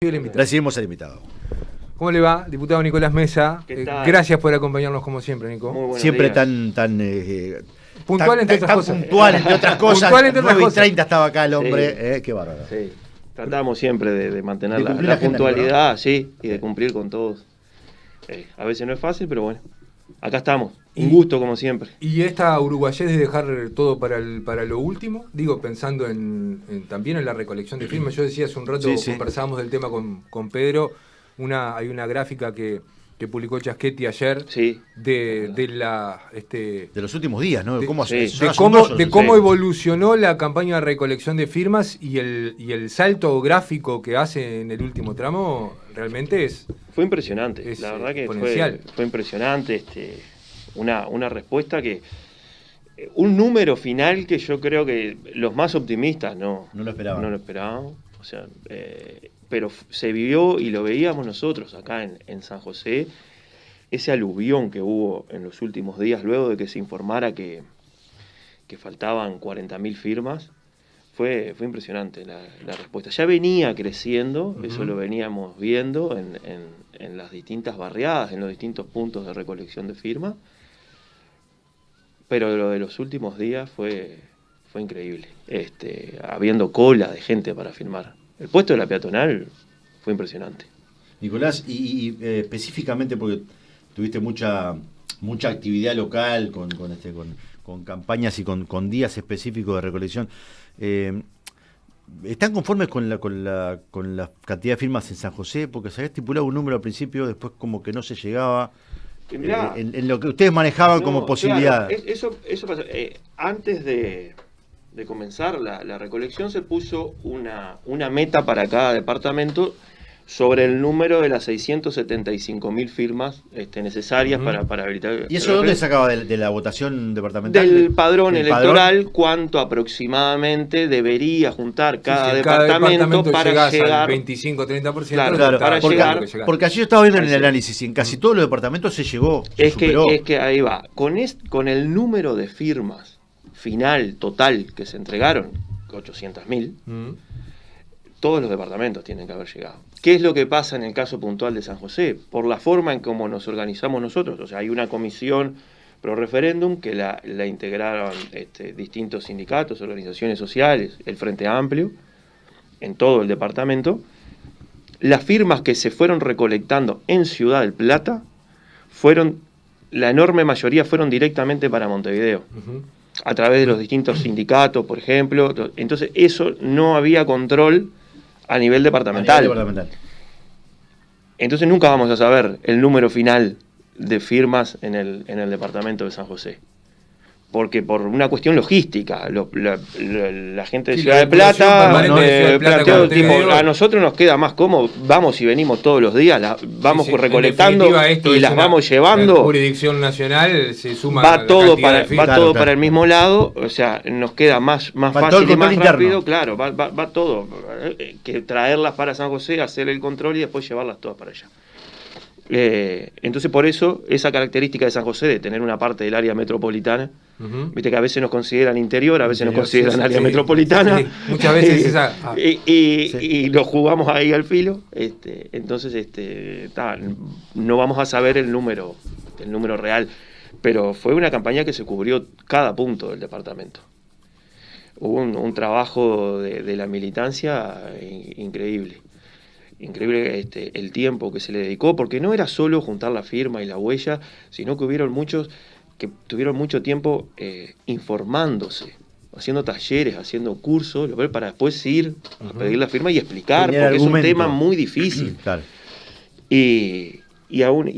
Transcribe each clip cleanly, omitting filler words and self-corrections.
El invitado. Recibimos al invitado. ¿Cómo le va, diputado Nicolás Mesa? Gracias por acompañarnos como siempre, Nico. Siempre días. puntual entre otras cosas. Puntual entre otras cosas. 9:30 estaba acá el hombre. Sí. Qué bárbaro. Sí. Tratamos siempre de mantener la puntualidad, ¿no? Sí, y de cumplir con todos. A veces no es fácil, pero bueno. Acá estamos. Un gusto, como siempre. ¿Y esta uruguayés de dejar todo para lo último? Digo, pensando también en la recolección de firmas. Yo decía hace un rato, conversábamos del tema con Pedro. Hay una gráfica que publicó Chaschetti ayer de los últimos días, ¿no? De cómo evolucionó la campaña de recolección de firmas y el salto gráfico que hace en el último tramo realmente fue impresionante. La verdad que fue impresionante. Una respuesta que un número final que yo creo que los más optimistas no lo esperaban. O sea, pero se vivió y lo veíamos nosotros acá en San José, ese aluvión que hubo en los últimos días luego de que se informara que faltaban 40.000 firmas. Fue impresionante la respuesta. Ya venía creciendo, eso lo veníamos viendo en las distintas barriadas, en los distintos puntos de recolección de firmas, pero lo de los últimos días fue increíble, habiendo cola de gente para firmar. El puesto de la peatonal fue impresionante. Nicolás, y específicamente porque tuviste mucha actividad local con campañas y con días específicos de recolección, ¿están conformes con la cantidad de firmas en San José? Porque se había estipulado un número al principio, después como que no se llegaba. En lo que ustedes manejaban como posibilidad. Claro, eso pasó. Antes de comenzar la recolección se puso una meta para cada departamento sobre el número de las 675.000 firmas necesarias para habilitar. ¿Y eso dónde sacaba? ¿De la votación departamental? Del padrón electoral, cuánto aproximadamente debería juntar cada departamento para llegar al 25-30%. Claro, porque allí yo estaba viendo en el análisis y en casi todos los departamentos se llegó. Es que ahí va. Con el número de firmas final, total, que se entregaron, 800.000, todos los departamentos tienen que haber llegado. ¿Qué es lo que pasa en el caso puntual de San José? Por la forma en cómo nos organizamos nosotros. O sea, hay una comisión pro referéndum que la integraron distintos sindicatos, organizaciones sociales, el Frente Amplio, en todo el departamento. Las firmas que se fueron recolectando en Ciudad del Plata la enorme mayoría fueron directamente para Montevideo. A través de los distintos sindicatos, por ejemplo. Entonces, eso no había control a nivel departamental. Entonces nunca vamos a saber el número final de firmas en el departamento de San José. Porque por una cuestión logística, la gente de Ciudad de Plata planteó, a nosotros nos queda más cómodo, vamos y venimos todos los días, vamos recolectando y las vamos llevando. La jurisdicción nacional se suma va todo para el mismo lado, o sea, nos queda más fácil y más rápido, claro, va todo, que traerlas para San José, hacer el control y después llevarlas todas para allá. Entonces por eso esa característica de San José de tener una parte del área metropolitana, viste que a veces nos consideran interior, a veces nos consideran área metropolitana, muchas veces y lo jugamos ahí al filo, entonces no vamos a saber el número real, pero fue una campaña que se cubrió cada punto del departamento. Hubo un trabajo de la militancia increíble el tiempo que se le dedicó, porque no era solo juntar la firma y la huella, sino que hubieron muchos que tuvieron mucho tiempo informándose, haciendo talleres, haciendo cursos, para después ir a pedir la firma y explicar, porque es un tema muy difícil. Claro. Y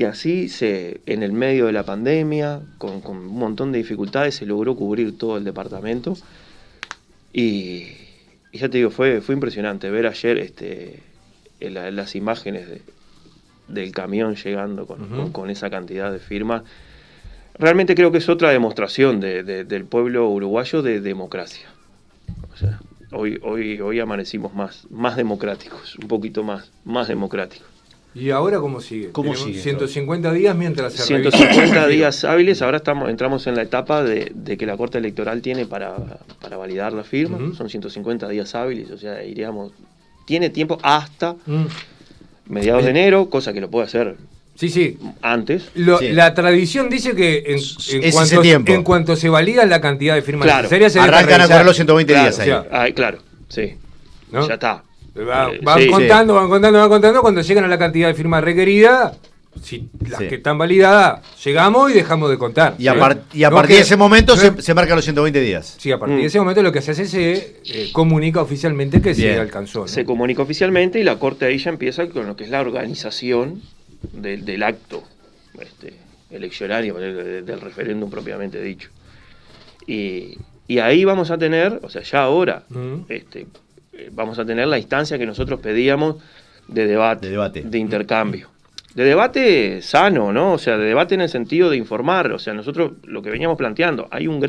así en el medio de la pandemia, con un montón de dificultades, se logró cubrir todo el departamento. Y ya te digo, fue impresionante ver ayer las imágenes del camión llegando con esa cantidad de firmas. Realmente creo que es otra demostración del pueblo uruguayo de democracia. O sea, hoy amanecimos más democráticos, un poquito más democráticos. ¿Y ahora cómo sigue? ¿Cómo sigue? 150 días mientras se 150 días hábiles, ahora entramos en la etapa de que la Corte Electoral tiene para validar la firma, son 150 días hábiles, o sea, iríamos tiene tiempo hasta mediados de enero, cosa que lo puede hacer sí. antes. La tradición dice que en cuanto se valida la cantidad de firmas necesarias, se arrancan a correr los 120 días ahí. O sea, claro, sí. ¿No? Ya está. Van contando, cuando llegan a la cantidad de firmas requerida, si las que están validadas, llegamos y dejamos de contar. Y a partir de ese momento se marcan los 120 días. Sí, a partir de ese momento lo que se hace se comunica oficialmente que se alcanzó, ¿no? Se comunica oficialmente y la Corte ahí ya empieza con lo que es la organización del acto eleccionario, del referéndum propiamente dicho. Y ahí vamos a tener, o sea, ya ahora, vamos a tener la instancia que nosotros pedíamos de debate, de intercambio. De debate sano, ¿no? O sea, de debate en el sentido de informar. O sea, nosotros lo que veníamos planteando, hubo un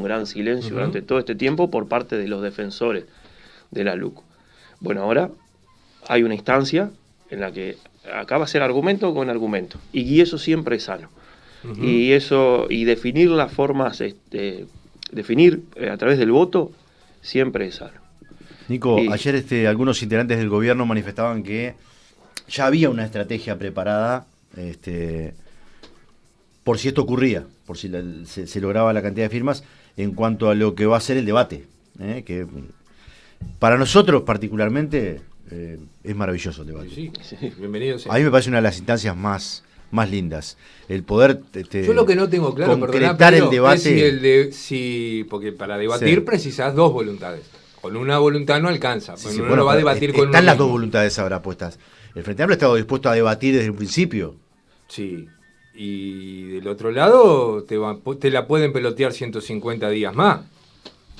gran silencio durante todo este tiempo por parte de los defensores de la LUC. Bueno, ahora hay una instancia en la que acá va a ser argumento con argumento. Y eso siempre es sano. Y definir las formas, definir a través del voto, siempre es sano. Nico, ayer algunos integrantes del gobierno manifestaban que ya había una estrategia preparada por si esto ocurría, por si se lograba la cantidad de firmas, en cuanto a lo que va a ser el debate, que para nosotros particularmente es maravilloso el debate. Sí, bienvenido sea. A mí me parece una de las instancias más lindas, el poder yo lo que no tengo claro, concretar el debate. Porque para debatir precisás dos voluntades. Con una voluntad no alcanza. Uno va a debatir con están las dos voluntades ahora puestas. El Frente Amplio ha estado dispuesto a debatir desde el principio. Sí. Y del otro lado te la pueden pelotear 150 días más.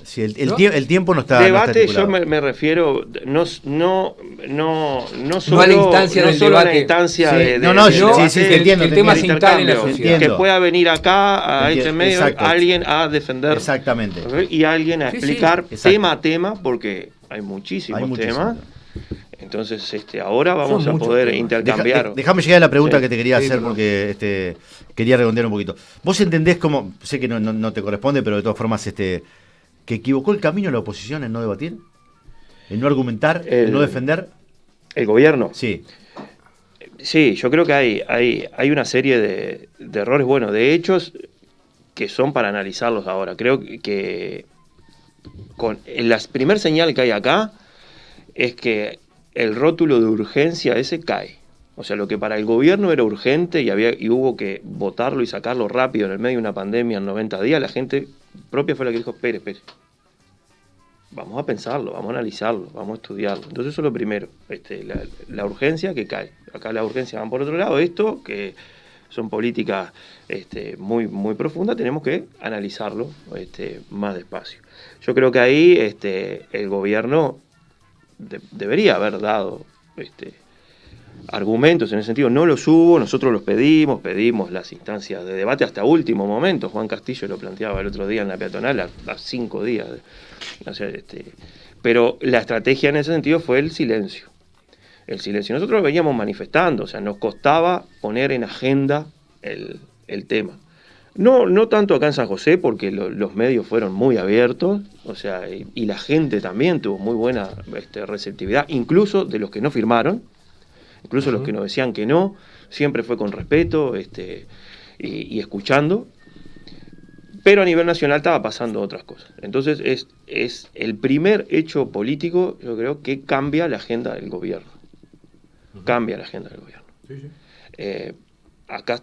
Sí, el tiempo no está. Debate, no está yo me refiero no solo a la instancia del debate. A la instancia el tema se instale en la sociedad. Que pueda venir acá a este medio alguien a defender. Exactamente. Y alguien a explicar tema a tema, porque hay muchísimos temas. Entonces, ahora vamos a poder intercambiar. Déjame llegar a la pregunta que te quería hacer, porque quería redondear un poquito. ¿Vos entendés cómo, sé que no te corresponde, pero de todas formas, que equivocó el camino la oposición en no debatir, en no argumentar, en no defender? ¿El gobierno? Sí. Sí, yo creo que hay una serie de errores, bueno, de hechos que son para analizarlos ahora. Creo que la primer señal que hay acá es que el rótulo de urgencia ese cae. O sea, lo que para el gobierno era urgente y hubo que votarlo y sacarlo rápido en el medio de una pandemia en 90 días, la gente propia fue la que dijo, espere. Vamos a pensarlo, vamos a analizarlo, vamos a estudiarlo. Entonces eso es lo primero, la urgencia que cae. Acá la urgencia van por otro lado. Esto, que son políticas muy, muy profundas, tenemos que analizarlo más despacio. Yo creo que ahí el gobierno debería haber dado argumentos en ese sentido. No los hubo, nosotros los pedimos las instancias de debate hasta último momento. Juan Castillo lo planteaba el otro día en la peatonal a 5 días. O sea, pero la estrategia en ese sentido fue el silencio. Nosotros lo veníamos manifestando, o sea, nos costaba poner en agenda el tema. No tanto acá en San José, porque los medios fueron muy abiertos, o sea, y la gente también tuvo muy buena receptividad, incluso de los que no firmaron, incluso los que nos decían que no, siempre fue con respeto y escuchando, pero a nivel nacional estaba pasando otras cosas. Entonces es el primer hecho político, yo creo, que cambia la agenda del gobierno. Cambia la agenda del gobierno. Sí. Acá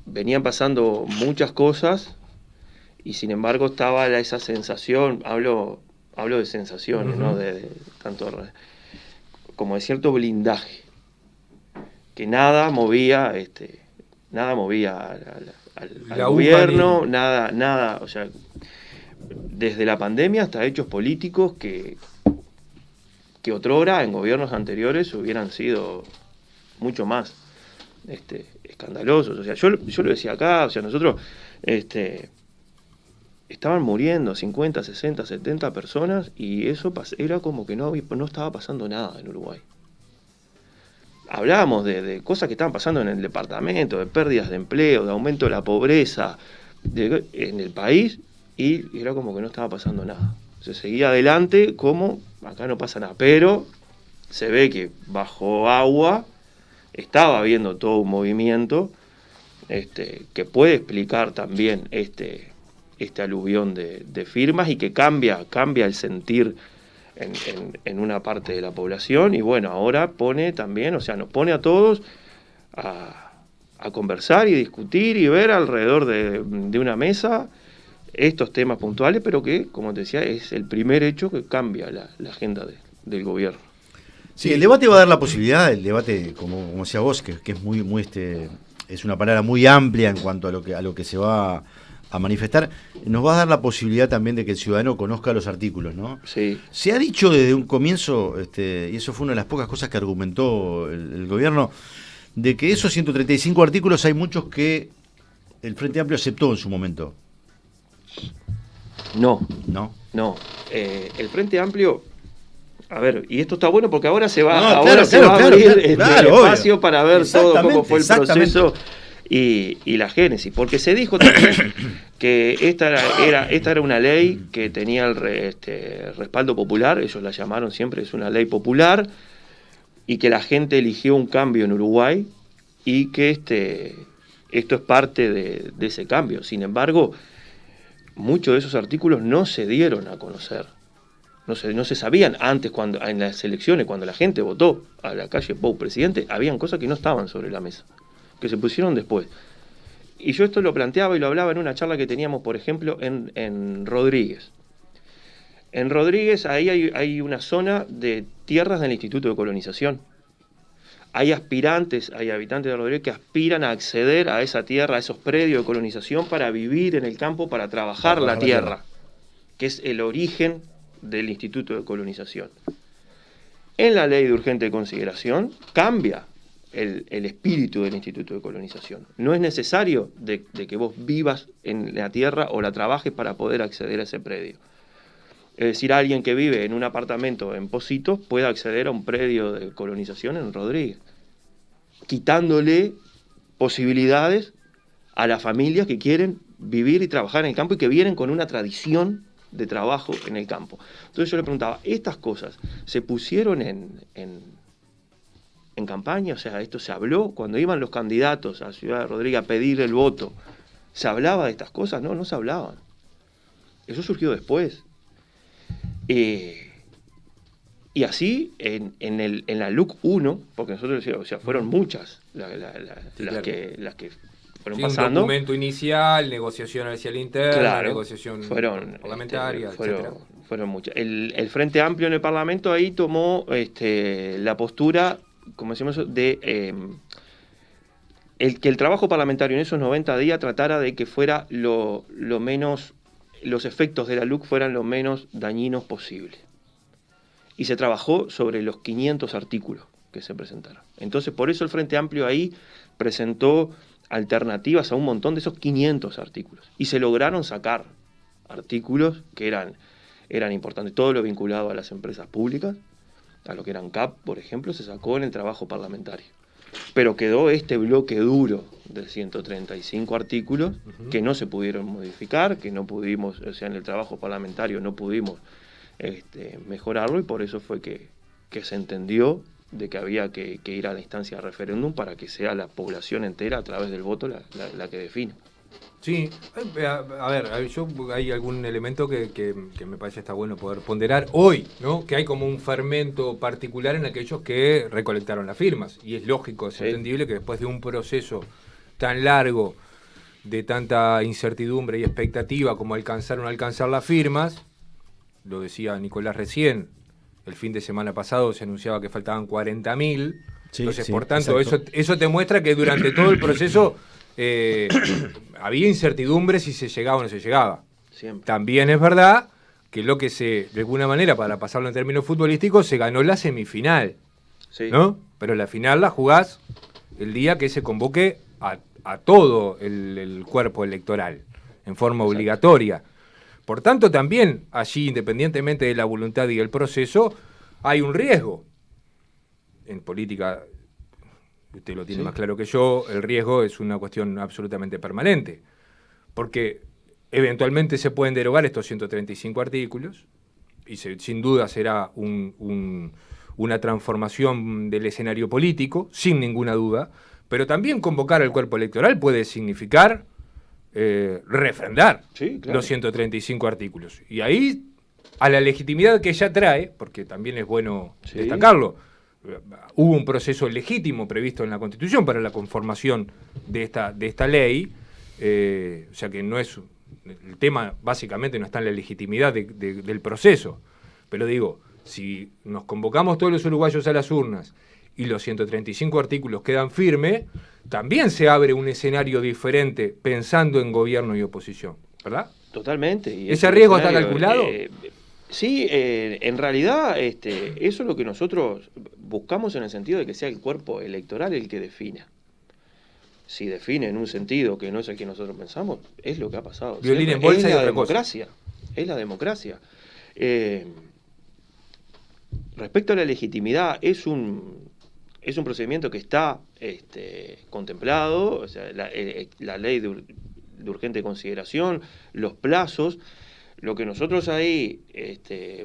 venían pasando muchas cosas y sin embargo estaba esa sensación, hablo de sensaciones, ¿no? De tanto como de cierto blindaje, que nada movía al gobierno, nada, o sea, desde la pandemia hasta hechos políticos que otrora en gobiernos anteriores hubieran sido mucho más escandalosos. O sea, yo lo decía acá, o sea, nosotros estaban muriendo 50, 60, 70 personas y eso era como que no estaba pasando nada en Uruguay. Hablábamos de cosas que estaban pasando en el departamento, de pérdidas de empleo, de aumento de la pobreza en el país, y era como que no estaba pasando nada. se seguía adelante como acá no pasa nada, pero se ve que bajo agua estaba habiendo todo un movimiento que puede explicar también este aluvión de firmas y que cambia el sentir en una parte de la población. Y bueno, ahora pone también, o sea, nos pone a todos a conversar y discutir y ver alrededor de una mesa estos temas puntuales, pero que, como te decía, es el primer hecho que cambia la agenda del gobierno. Sí, el debate va a dar la posibilidad, el debate, como decía vos, que es muy es una palabra muy amplia en cuanto a lo que se va a manifestar, nos va a dar la posibilidad también de que el ciudadano conozca los artículos, ¿no? Sí. Se ha dicho desde un comienzo, y eso fue una de las pocas cosas que argumentó el gobierno, de que esos 135 artículos hay muchos que el Frente Amplio aceptó en su momento. No. El Frente Amplio, a ver, y esto está bueno porque ahora se va, a abrir el espacio para ver todo cómo fue el proceso y la génesis, porque se dijo también que esta era una ley que tenía el respaldo popular, ellos la llamaron siempre, es una ley popular, y que la gente eligió un cambio en Uruguay y que esto es parte de ese cambio. Sin embargo, muchos de esos artículos no se dieron a conocer. No se sabían antes, cuando en las elecciones, cuando la gente votó a la calle Pou presidente, habían cosas que no estaban sobre la mesa, que se pusieron después. Y yo esto lo planteaba y lo hablaba en una charla que teníamos, por ejemplo, en Rodríguez. En Rodríguez, ahí hay una zona de tierras del Instituto de Colonización. Hay aspirantes, hay habitantes de Rodríguez que aspiran a acceder a esa tierra, a esos predios de colonización para vivir en el campo, para trabajar la tierra, que es el origen del Instituto de Colonización. En la ley de urgente consideración cambia el espíritu del Instituto de Colonización. No es necesario de que vos vivas en la tierra o la trabajes para poder acceder a ese predio. Es decir, alguien que vive en un apartamento en Positos puede acceder a un predio de colonización en Rodríguez, quitándole posibilidades a las familias que quieren vivir y trabajar en el campo y que vienen con una tradición de trabajo en el campo. Entonces yo le preguntaba, ¿estas cosas se pusieron en campaña? O sea, ¿esto se habló? Cuando iban los candidatos a Ciudad de Rodríguez a pedir el voto, ¿se hablaba de estas cosas? No, no se hablaban. Eso surgió después. Y así, en la LUC 1, porque nosotros decíamos, o sea, fueron muchas las que fueron pasando. Un documento inicial, negociación hacia el interno, negociación parlamentaria, etcétera. Fueron muchas. El Frente Amplio en el Parlamento ahí tomó la postura, como decimos, de que el trabajo parlamentario en esos 90 días tratara de que fuera lo menos, los efectos de la LUC fueran lo menos dañinos posible. Y se trabajó sobre los 500 artículos que se presentaron. Entonces, por eso el Frente Amplio ahí presentó alternativas a un montón de esos 500 artículos. Y se lograron sacar artículos que eran importantes. Todo lo vinculado a las empresas públicas, a lo que eran CAP, por ejemplo, se sacó en el trabajo parlamentario. Pero quedó este bloque duro de 135 artículos que no se pudieron modificar, que no pudimos, o sea, en el trabajo parlamentario no pudimos mejorarlo, y por eso fue que se entendió de que había que ir a la instancia de referéndum para que sea la población entera a través del voto la que define. Sí, a ver, hay algún elemento que me parece está bueno poder ponderar hoy, ¿no? Que hay como un fermento particular en aquellos que recolectaron las firmas, y es lógico, es entendible que después de un proceso tan largo, de tanta incertidumbre y expectativa como alcanzar las firmas, lo decía Nicolás recién, el fin de semana pasado se anunciaba que faltaban 40.000, entonces por tanto eso te muestra que durante todo el proceso había incertidumbre si se llegaba o no se llegaba. Siempre. También es verdad que de alguna manera, para pasarlo en términos futbolísticos, se ganó la semifinal, ¿no? Pero la final la jugás el día que se convoque a todo el cuerpo electoral, en forma obligatoria. Por tanto, también allí, independientemente de la voluntad y el proceso, hay un riesgo. En política, usted lo tiene más claro que yo, el riesgo es una cuestión absolutamente permanente. Porque eventualmente se pueden derogar estos 135 artículos, sin duda será una transformación del escenario político, sin ninguna duda, pero también convocar al cuerpo electoral puede significar refrendar los 135 artículos. Y ahí, a la legitimidad que ya trae, porque también es bueno destacarlo, hubo un proceso legítimo previsto en la Constitución para la conformación de esta ley, o sea que no es... El tema básicamente no está en la legitimidad del proceso, pero digo, si nos convocamos todos los uruguayos a las urnas y los 135 artículos quedan firmes, también se abre un escenario diferente pensando en gobierno y oposición, ¿verdad? Totalmente. Y ¿ese riesgo está calculado? Sí, en realidad eso es lo que nosotros buscamos en el sentido de que sea el cuerpo electoral el que defina. Si define en un sentido que no es el que nosotros pensamos, es lo que ha pasado. Violín en bolsa es y la otra democracia. Cosa. Es la democracia. Respecto a la legitimidad, es un procedimiento que está contemplado, o sea, la ley de urgente consideración, los plazos. Lo que nosotros ahí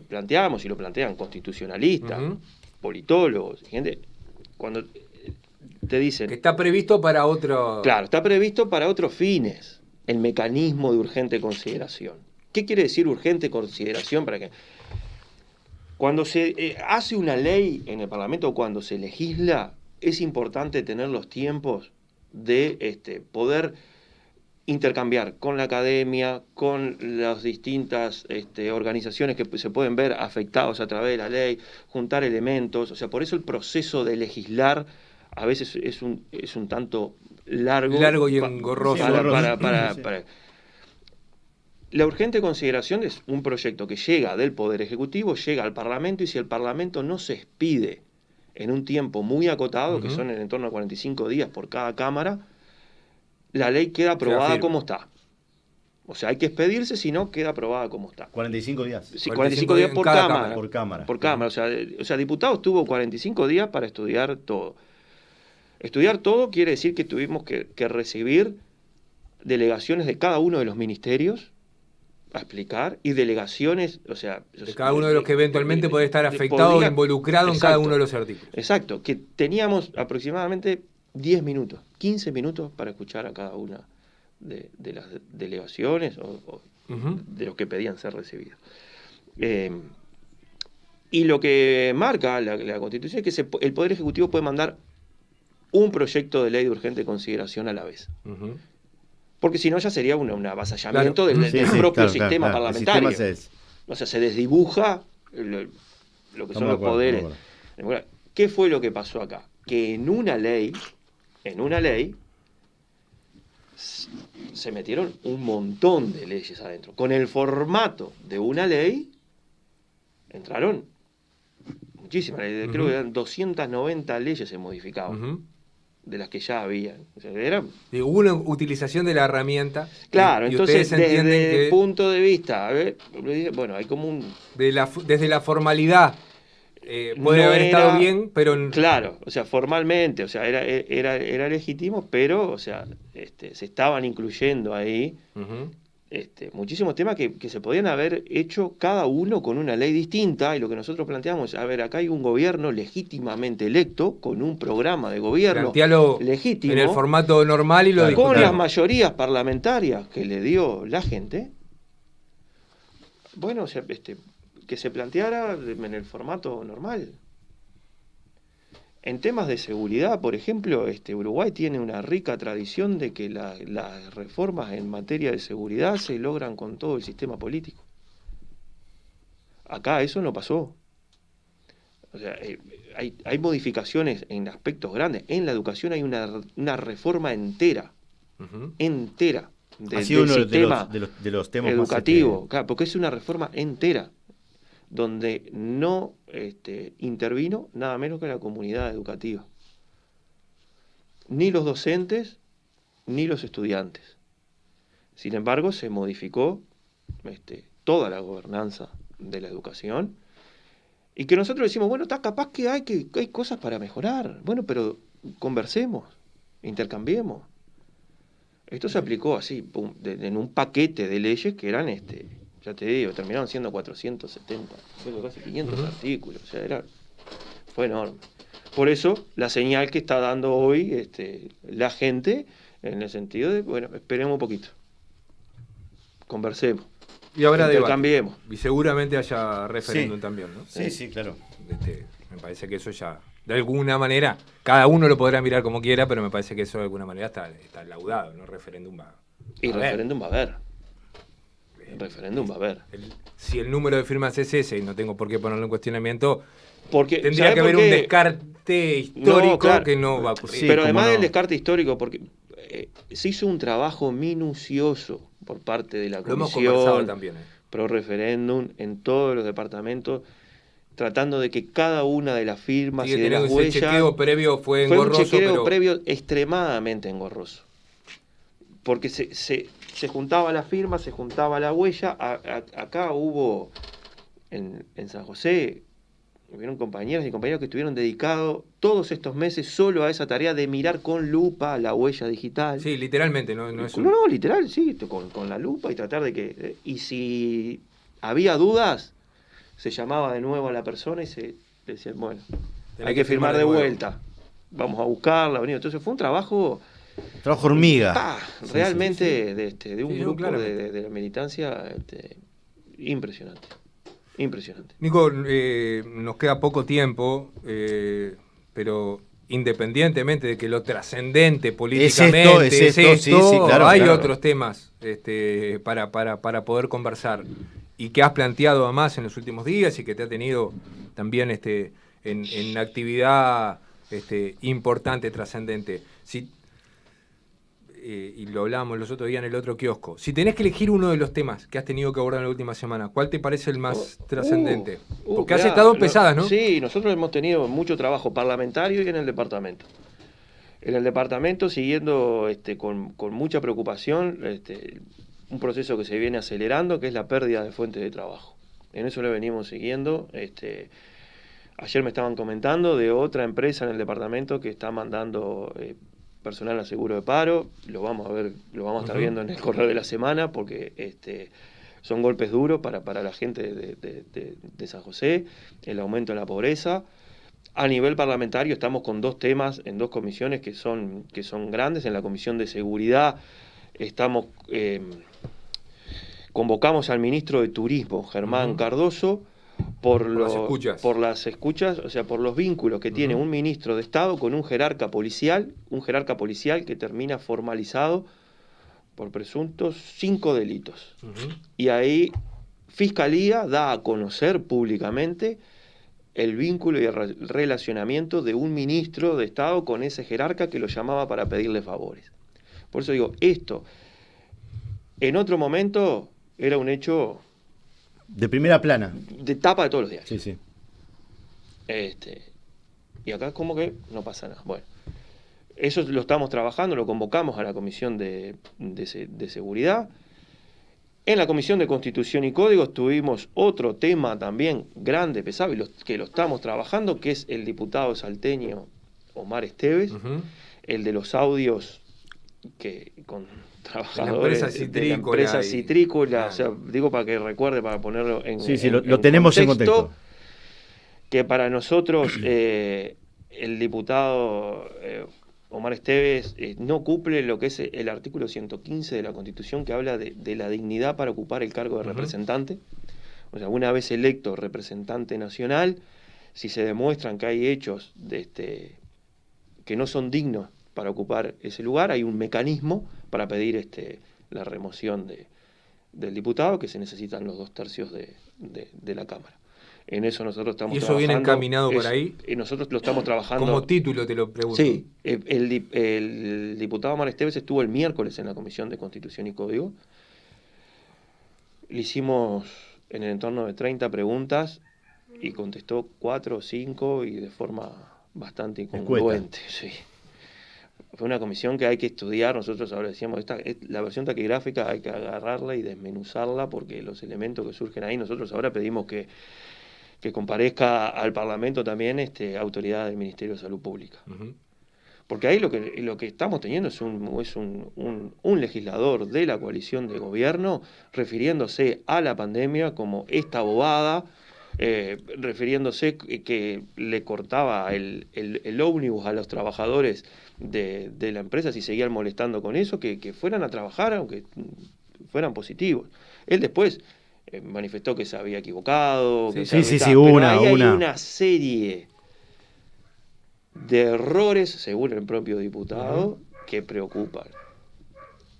planteamos, y lo plantean constitucionalistas, politólogos, gente, cuando te dicen... Que está previsto para otro... Claro, está previsto para otros fines, el mecanismo de urgente consideración. ¿Qué quiere decir urgente consideración? Para que cuando se hace una ley en el Parlamento o cuando se legisla, es importante tener los tiempos de poder intercambiar con la academia, con las distintas organizaciones que se pueden ver afectados a través de la ley, juntar elementos. O sea, por eso el proceso de legislar a veces es un tanto largo y engorroso. Para la urgente consideración es un proyecto que llega del Poder Ejecutivo, llega al Parlamento, y si el Parlamento no se expide en un tiempo muy acotado, que son en torno a 45 días por cada cámara, la ley queda aprobada como está. O sea, hay que expedirse, si no, queda aprobada como está. 45 días. Sí, 45 días por cámara. Por cámara. Por cámara. O sea, diputados tuvo 45 días para estudiar todo. Estudiar todo quiere decir que tuvimos que recibir delegaciones de cada uno de los ministerios a explicar, y delegaciones, o sea... De cada uno de los que eventualmente puede estar afectado o involucrado en cada uno de los artículos. Exacto, que teníamos aproximadamente 10 minutos, 15 minutos para escuchar a cada una de las delegaciones o de los que pedían ser recibidos. Y lo que marca la Constitución es que el Poder Ejecutivo puede mandar un proyecto de ley de urgente consideración a la vez. Porque si no ya sería un avasallamiento del propio sistema parlamentario. O sea, se desdibuja lo que son los poderes. ¿Qué fue lo que pasó acá? Que en una ley se metieron un montón de leyes adentro. Con el formato de una ley entraron muchísimas leyes. Creo que eran 290 leyes se modificaban. De las que ya habían. O sea, hubo una utilización de la herramienta. Claro, entonces desde el punto de vista, bueno, hay como un... Desde la formalidad puede haber estado bien, pero... Claro, o sea, formalmente, o sea, era legítimo, pero, o sea, se estaban incluyendo ahí muchísimos temas que se podían haber hecho cada uno con una ley distinta, y lo que nosotros planteamos, a ver, acá hay un gobierno legítimamente electo, con un programa de gobierno legítimo, en el formato normal y lo discutimos. Con las mayorías parlamentarias que le dio la gente, bueno, o sea, que se planteara en el formato normal. En temas de seguridad, por ejemplo, Uruguay tiene una rica tradición de que las reformas en materia de seguridad se logran con todo el sistema político. Acá eso no pasó. O sea, hay modificaciones en aspectos grandes. En la educación hay una reforma entera, entera, del sistema de los temas educativo, claro, porque es una reforma entera, donde no intervino nada menos que la comunidad educativa. Ni los docentes, ni los estudiantes. Sin embargo, se modificó toda la gobernanza de la educación, y que nosotros decimos, bueno, está capaz que hay cosas para mejorar. Bueno, pero conversemos, intercambiemos. Esto se aplicó así, en un paquete de leyes que eran Ya te digo, terminaron siendo 470, casi 500 artículos, o sea, fue enorme. Por eso, la señal que está dando hoy la gente, en el sentido de, bueno, esperemos un poquito, conversemos, y ahora intercambiemos. Y seguramente haya referéndum también, ¿no? Sí, claro. Me parece que eso ya, de alguna manera, cada uno lo podrá mirar como quiera, pero me parece que eso de alguna manera está laudado, ¿no? Referéndum va y referéndum va a haber. El referéndum va a haber. Si el número de firmas es ese, y no tengo por qué ponerlo en cuestionamiento, porque tendría que haber un descarte histórico que no va a ocurrir. Sí, pero además del descarte histórico, porque se hizo un trabajo minucioso por parte de la comisión también, pro referéndum en todos los departamentos, tratando de que cada una de las firmas y de las huellas... El chequeo previo fue engorroso, un chequeo previo extremadamente engorroso. Porque se juntaba la firma, se juntaba la huella. Acá hubo, en San José, hubieron compañeras y compañeros que estuvieron dedicados todos estos meses solo a esa tarea de mirar con lupa la huella digital. Sí, literalmente, no es No, literal, sí, con la lupa y tratar de que... Y si había dudas, se llamaba de nuevo a la persona y se decía, bueno, hay que firmar de vuelta. Vamos a buscarla. Entonces fue un trabajo hormiga. Realmente de un grupo de la militancia impresionante. Impresionante. Nico, nos queda poco tiempo, pero independientemente de que lo trascendente políticamente es esto, hay otros temas para poder conversar y que has planteado además en los últimos días y que te ha tenido también en actividad importante, trascendente. Y lo hablábamos los otros días en el otro kiosco. Si tenés que elegir uno de los temas que has tenido que abordar en la última semana, ¿cuál te parece el más trascendente? Porque has estado pesadas, ¿no? Sí, nosotros hemos tenido mucho trabajo parlamentario y en el departamento. En el departamento, siguiendo con mucha preocupación un proceso que se viene acelerando, que es la pérdida de fuentes de trabajo. En eso lo venimos siguiendo. Ayer me estaban comentando de otra empresa en el departamento que está mandando personal a seguro de paro. Lo vamos a estar viendo en el correr de la semana, porque son golpes duros para la gente de San José, el aumento de la pobreza. A nivel parlamentario estamos con dos temas en dos comisiones que son grandes. En la Comisión de Seguridad convocamos al ministro de Turismo, Germán Cardoso, por las escuchas, o sea, por los vínculos que tiene un ministro de Estado con un jerarca policial que termina formalizado por presuntos 5 delitos. Y ahí Fiscalía da a conocer públicamente el vínculo y el relacionamiento de un ministro de Estado con ese jerarca que lo llamaba para pedirle favores. Por eso digo, esto en otro momento era un hecho de primera plana, de tapa de todos los días. Sí. Y acá como que no pasa nada. Bueno, eso lo estamos trabajando, lo convocamos a la Comisión de Seguridad. En la Comisión de Constitución y Códigos tuvimos otro tema también grande, pesado, y que lo estamos trabajando, que es el diputado salteño Omar Esteves, el de los audios que con trabajadores de la empresa citrícola, o sea, digo para que recuerde, para ponerlo en lo tenemos en contexto. Que para nosotros el diputado Omar Esteves no cumple lo que es el artículo 115 de la Constitución, que habla de la dignidad para ocupar el cargo de representante. O sea, una vez electo representante nacional, si se demuestran que hay hechos que no son dignos para ocupar ese lugar, hay un mecanismo para pedir la remoción del diputado, que se necesitan los 2/3 de la Cámara. En eso nosotros estamos trabajando. ¿Y eso viene encaminado por ahí? Nosotros lo estamos trabajando. Como título te lo pregunto. Sí, el diputado Omar Esteves estuvo el miércoles en la Comisión de Constitución y Código. Le hicimos en el entorno de 30 preguntas y contestó 4 o 5 y de forma bastante incongruente. Sí. Fue una comisión que hay que estudiar. Nosotros ahora decíamos, la versión taquigráfica hay que agarrarla y desmenuzarla, porque los elementos que surgen ahí, nosotros ahora pedimos que comparezca al Parlamento también autoridad del Ministerio de Salud Pública. Porque ahí lo que estamos teniendo es un legislador de la coalición de gobierno refiriéndose a la pandemia como esta bobada, refiriéndose que le cortaba el ómnibus a los trabajadores de la empresa si seguían molestando con eso, que fueran a trabajar aunque fueran positivos. Él después manifestó que se había equivocado. Sí, pero ahí hay una serie de errores, según el propio diputado, que preocupan.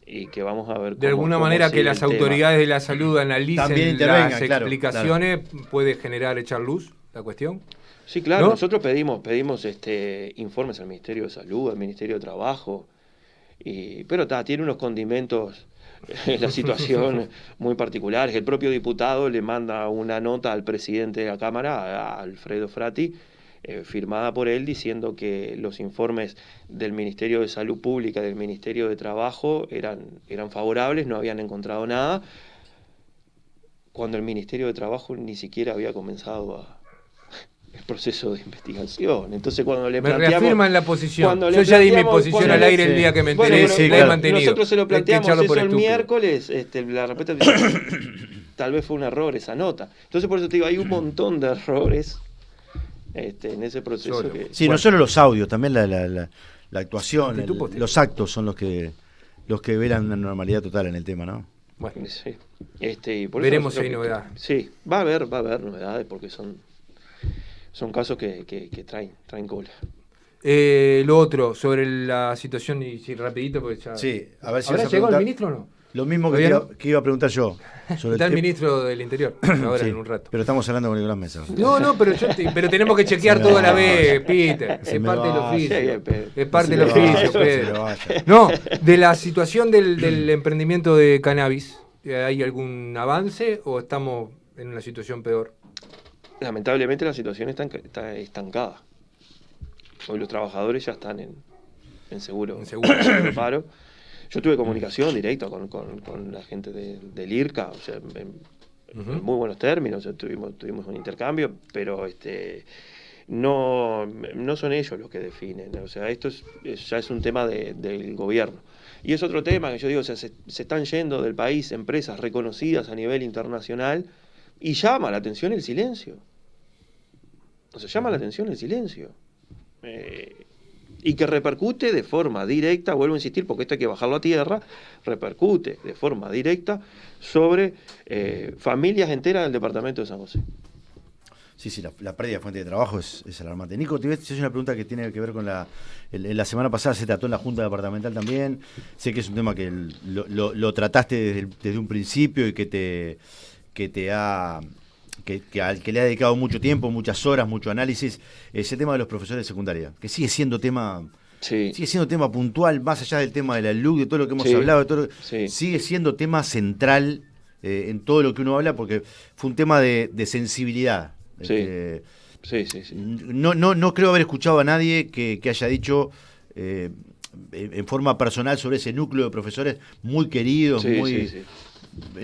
Y que vamos a ver de alguna manera que las autoridades de la salud analicen las explicaciones, claro. ¿Puede generar echar luz la cuestión? Sí, claro, ¿no? Nosotros pedimos informes al Ministerio de Salud, al Ministerio de Trabajo, pero tiene unos condimentos la situación muy particulares. El propio diputado le manda una nota al presidente de la Cámara, a Alfredo Frati, firmada por él, diciendo que los informes del Ministerio de Salud Pública y del Ministerio de Trabajo eran favorables, no habían encontrado nada, cuando el Ministerio de Trabajo ni siquiera había comenzado el proceso de investigación. Entonces cuando le planteamos... Me reafirman la posición. Yo ya di mi posición al aire el día que me enteré, la he mantenido. Nosotros se lo planteamos eso el miércoles, la respuesta tal vez fue un error esa nota. Entonces por eso te digo, hay un montón de errores en ese proceso. Sí, no solo los audios, también la actuación, los actos son los que velan una normalidad total en el tema, ¿no? Bueno, sí. Y por veremos si hay novedades. Sí, va a haber novedades porque son casos que traen cola. Lo otro, sobre la situación, y sí, rapidito, porque ya... Sí, a ver si ¿habrá llegado el ministro o no? Lo mismo que iba a preguntar yo. Está el ministro del Interior, ahora en un rato. Pero estamos hablando con Nicolás Mesa. No, pero tenemos que chequear todo a la vez, Peter. Es parte del oficio. Es parte del oficio, Pedro. No, de la situación del emprendimiento de cannabis, ¿hay algún avance o estamos en una situación peor? Lamentablemente la situación está estancada. Hoy los trabajadores ya están en seguro paro. Yo tuve comunicación directa con la gente del IRCA, o sea, en muy buenos términos, o sea, tuvimos un intercambio, pero no son ellos los que definen, o sea, esto ya es un tema del gobierno. Y es otro tema que yo digo, o sea, se están yendo del país empresas reconocidas a nivel internacional y llama la atención el silencio. O sea, llama la atención el silencio. Y que repercute de forma directa, vuelvo a insistir, porque esto hay que bajarlo a tierra, repercute de forma directa sobre familias enteras del departamento de San José. Sí, la pérdida de fuente de trabajo es alarmante. Nico, te voy a hacer una pregunta que tiene que ver con la semana pasada se trató en la Junta Departamental también. Sé que es un tema que lo trataste desde un principio y que al que le ha dedicado mucho tiempo, muchas horas, mucho análisis, ese tema de los profesores de secundaria, que sigue siendo tema puntual, más allá del tema de la LUC, de todo lo que hemos hablado, sigue siendo tema central en todo lo que uno habla, porque fue un tema de sensibilidad. Sí. No creo haber escuchado a nadie que haya dicho en forma personal sobre ese núcleo de profesores muy queridos,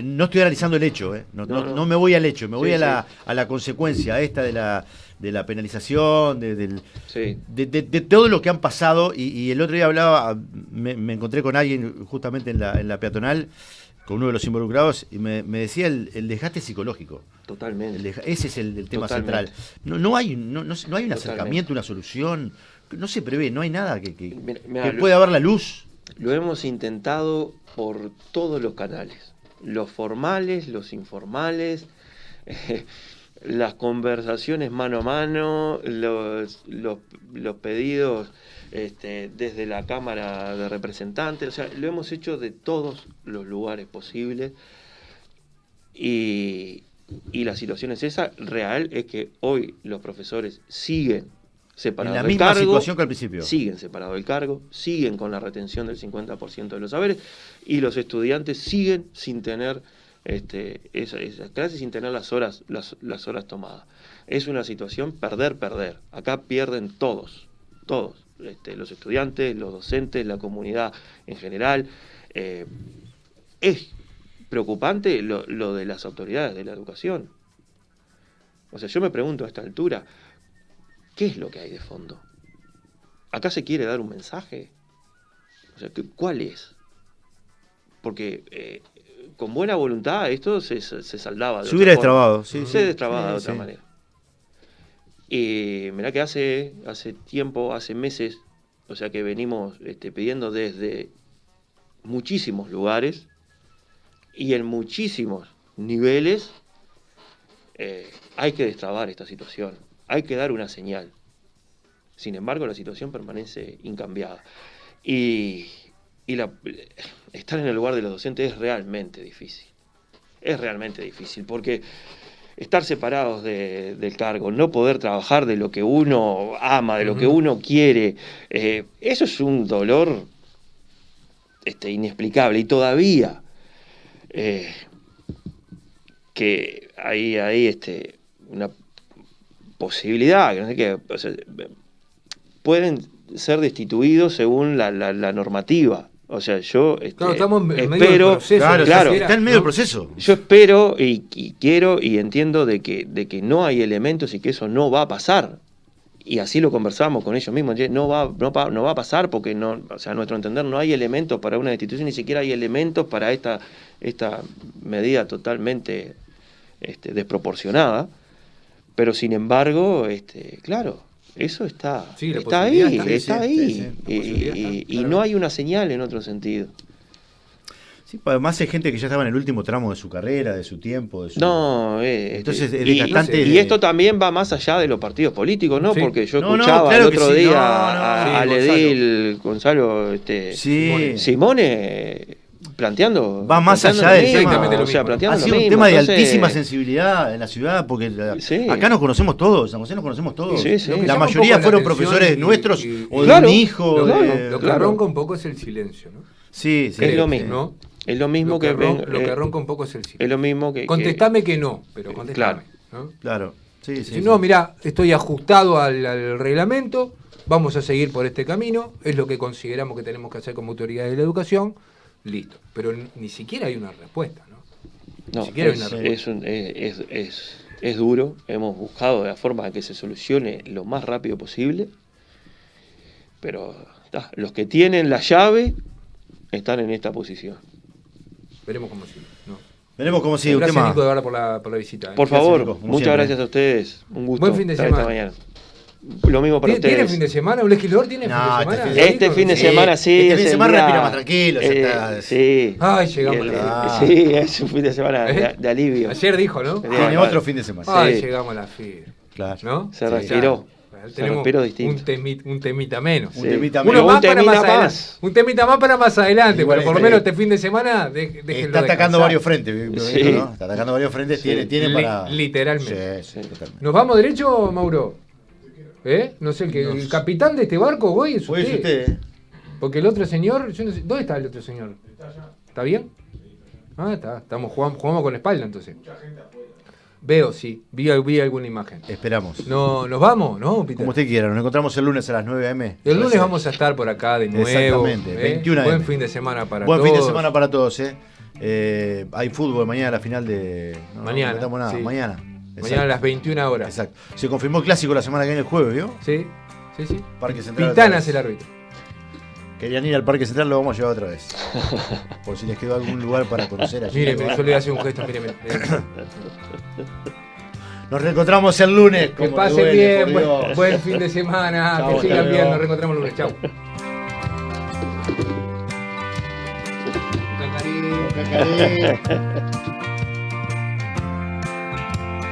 No estoy analizando el hecho, no me voy al hecho, me voy a la consecuencia esta de la penalización, de todo lo que han pasado. Y el otro día me encontré con alguien justamente en la peatonal, con uno de los involucrados, y me decía el desgaste psicológico. Totalmente. Ese es el tema central. No hay un acercamiento, una solución, no se prevé, no hay nada que pueda dar la luz. Lo hemos intentado por todos los canales. Los formales, los informales, las conversaciones mano a mano, los pedidos desde la Cámara de Representantes, o sea, lo hemos hecho de todos los lugares posibles y la situación es esa, real, es que hoy los profesores siguen separados del cargo. En la misma situación que al principio. Siguen separados del cargo, siguen con la retención del 50% de los saberes y los estudiantes siguen sin tener esas clases, sin tener las horas tomadas. Es una situación perder. Acá pierden todos. Los estudiantes, los docentes, la comunidad en general. Es preocupante lo de las autoridades de la educación. O sea, yo me pregunto a esta altura, ¿qué es lo que hay de fondo? ¿Acá se quiere dar un mensaje? O sea, ¿cuál es? Porque con buena voluntad esto se saldaba de se hubiera otra forma. destrabado, sí. Se destrababa de otra manera. Y mirá que hace tiempo, hace meses, o sea que venimos pidiendo desde muchísimos lugares y en muchísimos niveles, hay que destrabar esta situación, hay que dar una señal. Sin embargo, la situación permanece incambiada. Y estar en el lugar de los docentes es realmente difícil. Es realmente difícil, porque estar separados del cargo, no poder trabajar de lo que uno ama, de lo que uno quiere, eso es un dolor inexplicable. Y todavía que hay una posibilidad, que no sé qué, o sea, pueden ser destituidos según la normativa. O sea, yo claro, estamos en espero, medio del proceso. Claro, está en medio del proceso. Yo espero y quiero y entiendo de que no hay elementos y que eso no va a pasar. Y así lo conversamos con ellos mismos. No va a pasar porque no, o sea, a nuestro entender no hay elementos para una destitución, ni siquiera hay elementos para esta medida totalmente desproporcionada. Pero sin embargo, claro, eso está ahí. Y no hay una señal en otro sentido. Sí, además hay gente que ya estaba en el último tramo de su carrera, de su tiempo. Entonces es desgastante. Y esto también va más allá de los partidos políticos, ¿no? Sí. Porque yo escuchaba el otro día al edil Gonzalo Simone planteando. Va más allá del tema. O sea, planteando ha sido un tema de altísima sensibilidad en la ciudad, porque acá nos conocemos todos, en San José nos conocemos todos. La mayoría fueron profesores nuestros o de un hijo. Lo que ronca un poco es el silencio, ¿no? Sí, es lo mismo. ¿no? Es lo mismo lo que ronca un poco es el silencio. Es lo mismo que. Contestame que no, pero contestame. Claro. ¿no? Claro. Si no, mirá, estoy ajustado al reglamento, vamos a seguir por este camino, es lo que consideramos que tenemos que hacer como autoridades de la educación, listo. Pero ni siquiera hay una respuesta, ¿no? No, es duro, hemos buscado de la forma de que se solucione lo más rápido posible, pero los que tienen la llave están en esta posición. Veremos cómo sigue. ¿No? Veremos cómo sigue. Gracias, Nico, de verdad, por la visita. Por favor, Nico, muchas siempre. Gracias a ustedes. Un gusto. Buen fin de semana. Esta mañana. Lo mismo para ustedes. ¿Tiene fin de semana? ¿Un legislador tiene fin de semana? Este fin de semana sí. Este fin de semana respira más tranquilo. Sí. Ay, llegamos. Sí, es un fin de semana de alivio. Ayer dijo, ¿no? Tiene otro fin de semana. Ay, llegamos a la fin. Claro. ¿No? Se respiró. Tenemos un temita menos. Un temita menos. Un temita más para más adelante. Pero por lo menos este fin de semana está atacando varios frentes. ¿No? Está atacando varios frentes. Tiene para. Literalmente. Sí, ¿nos vamos derecho, Mauro? No sé, el capitán de este barco hoy es usted. Porque el otro señor, yo no sé, ¿dónde está el otro señor? ¿Está bien? Está. Jugamos con la espalda entonces. Veo, sí. Vi alguna imagen. Esperamos. No, ¿nos vamos? ¿No, Peter? Como usted quiera. Nos encontramos el lunes a las 9 a.m. El lunes vamos a estar por acá de nuevo. Exactamente. 21 a.m. Buen fin de semana para todos. Buen fin de semana para todos, Hay fútbol mañana, la final de... mañana. No nada. Sí. Mañana. Mañana a las 21 horas. Exacto. Se confirmó el clásico la semana que viene, el jueves, ¿vio? Sí. Parque Central. Pitana es el árbitro. Querían ir al Parque Central, lo vamos a llevar otra vez. Por si les quedó algún lugar para conocer allí. Mire, yo le voy a hacer un gesto, mire. Nos reencontramos el lunes. Que pasen bien, buen fin de semana. Chau, que sigan bien, nos reencontramos el lunes. Chau. Cacarí.